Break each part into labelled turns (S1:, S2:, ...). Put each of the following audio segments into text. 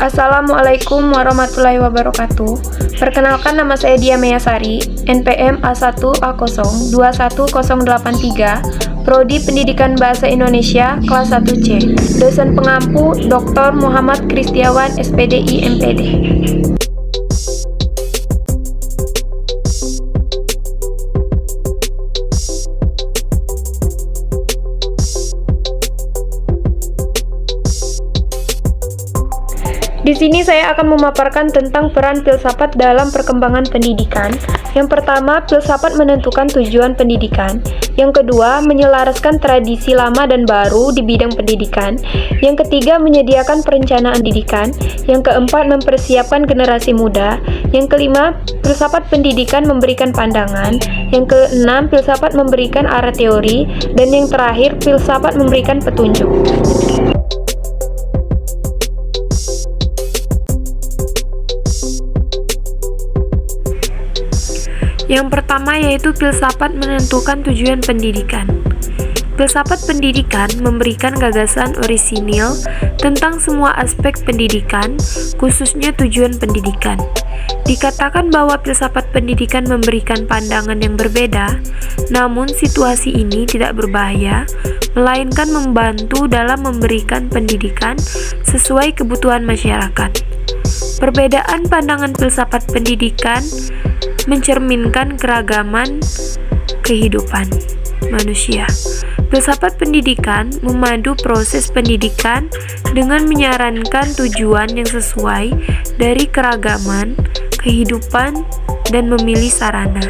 S1: Assalamualaikum warahmatullahi wabarakatuh. Perkenalkan, nama saya Dia Meyasari, NPM A1A0210083, Prodi Pendidikan Bahasa Indonesia kelas 1C. Dosen pengampu Dr. Muhammad Kristiawan, SPDI MPD. Di sini saya akan memaparkan tentang peran filsafat dalam perkembangan pendidikan. Yang pertama, filsafat menentukan tujuan pendidikan. Yang kedua, menyelaraskan tradisi lama dan baru di bidang pendidikan. Yang ketiga, menyediakan perencanaan pendidikan. Yang keempat, mempersiapkan generasi muda. Yang kelima, filsafat pendidikan memberikan pandangan. Yang keenam, filsafat memberikan arah teori. Dan yang terakhir, filsafat memberikan petunjuk. Yang pertama yaitu filsafat menentukan tujuan pendidikan. Filsafat pendidikan memberikan gagasan orisinil tentang semua aspek pendidikan, khususnya tujuan pendidikan. Dikatakan bahwa filsafat pendidikan memberikan pandangan yang berbeda, namun situasi ini tidak berbahaya, melainkan membantu dalam memberikan pendidikan sesuai kebutuhan masyarakat. Perbedaan pandangan filsafat pendidikan mencerminkan keragaman kehidupan manusia. Filsafat pendidikan memadu proses pendidikan dengan menyarankan tujuan yang sesuai dari keragaman kehidupan dan memilih sarana.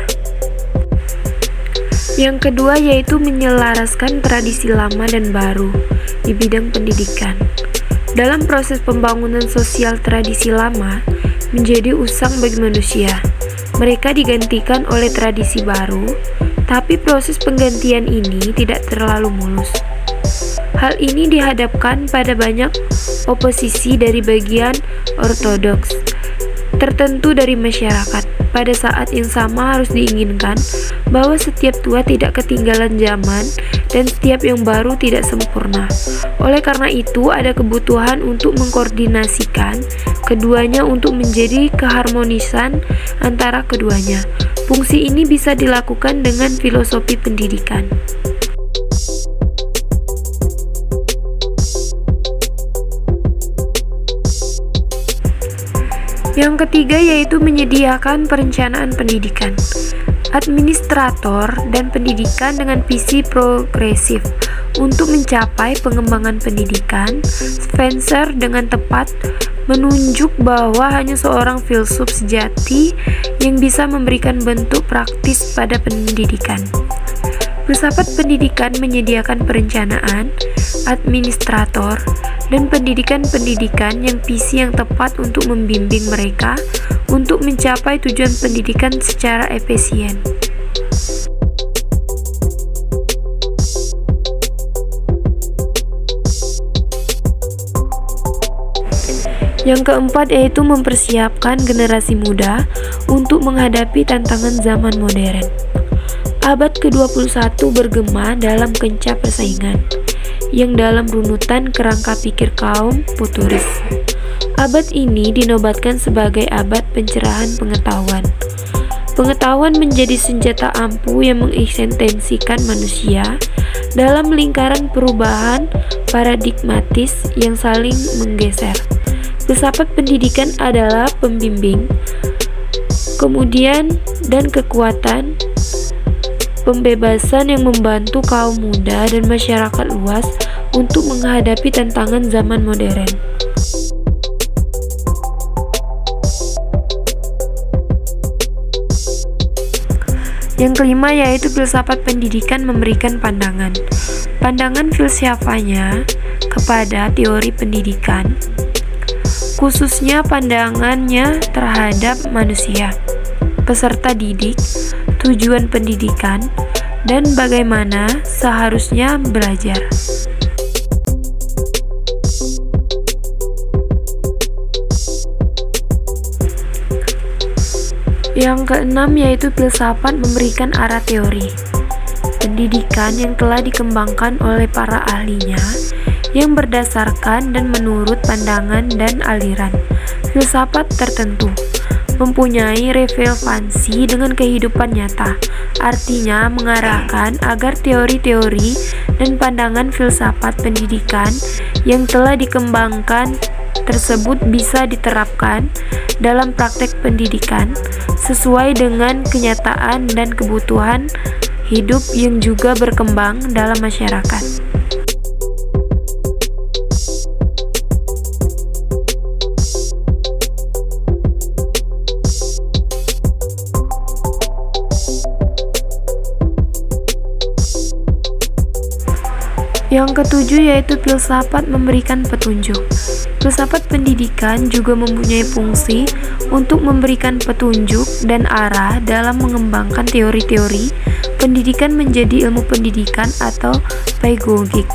S1: Yang kedua yaitu menyelaraskan tradisi lama dan baru di bidang pendidikan. Dalam proses pembangunan sosial, tradisi lama menjadi usang bagi manusia. Mereka digantikan oleh tradisi baru, tapi proses penggantian ini tidak terlalu mulus. Hal ini dihadapkan pada banyak oposisi dari bagian ortodoks tertentu dari masyarakat. Pada saat yang sama harus diinginkan bahwa setiap tua tidak ketinggalan zaman dan setiap yang baru tidak sempurna. Oleh karena itu, ada kebutuhan untuk mengkoordinasikan keduanya untuk menjadi keharmonisan antara keduanya. Fungsi ini bisa dilakukan dengan filosofi pendidikan. Yang ketiga yaitu menyediakan perencanaan pendidikan. Administrator dan pendidikan dengan visi progresif untuk mencapai pengembangan pendidikan. Spencer dengan tepat menunjuk bahwa hanya seorang filsuf sejati yang bisa memberikan bentuk praktis pada pendidikan. Filsafat pendidikan menyediakan perencanaan, administrator, dan pendidikan-pendidikan yang visi yang tepat untuk membimbing mereka untuk mencapai tujuan pendidikan secara efisien. Yang keempat yaitu mempersiapkan generasi muda untuk menghadapi tantangan zaman modern. Abad ke-21 bergema dalam kencah persaingan yang dalam runutan kerangka pikir kaum futuris. Abad ini dinobatkan sebagai abad pencerahan pengetahuan. Pengetahuan menjadi senjata ampuh yang mengeksistensikan manusia dalam lingkaran perubahan paradigmatis yang saling menggeser. Filsafat pendidikan adalah pembimbing, kemudian dan kekuatan pembebasan yang membantu kaum muda dan masyarakat luas untuk menghadapi tantangan zaman modern. Yang kelima yaitu filsafat pendidikan memberikan pandangan. Pandangan filsafatnya kepada teori pendidikan, khususnya pandangannya terhadap manusia, peserta didik, tujuan pendidikan, dan bagaimana seharusnya belajar. Yang keenam yaitu filsafat memberikan arah teori. Pendidikan yang telah dikembangkan oleh para ahlinya yang berdasarkan dan menurut pandangan dan aliran filsafat tertentu, mempunyai relevansi dengan kehidupan nyata. Artinya mengarahkan agar teori-teori dan pandangan filsafat pendidikan yang telah dikembangkan tersebut bisa diterapkan dalam praktek pendidikan sesuai dengan kenyataan dan kebutuhan hidup yang juga berkembang dalam masyarakat. Yang ketujuh yaitu filsafat memberikan petunjuk. Filsafat pendidikan juga mempunyai fungsi untuk memberikan petunjuk dan arah dalam mengembangkan teori-teori pendidikan menjadi ilmu pendidikan atau pedagogik.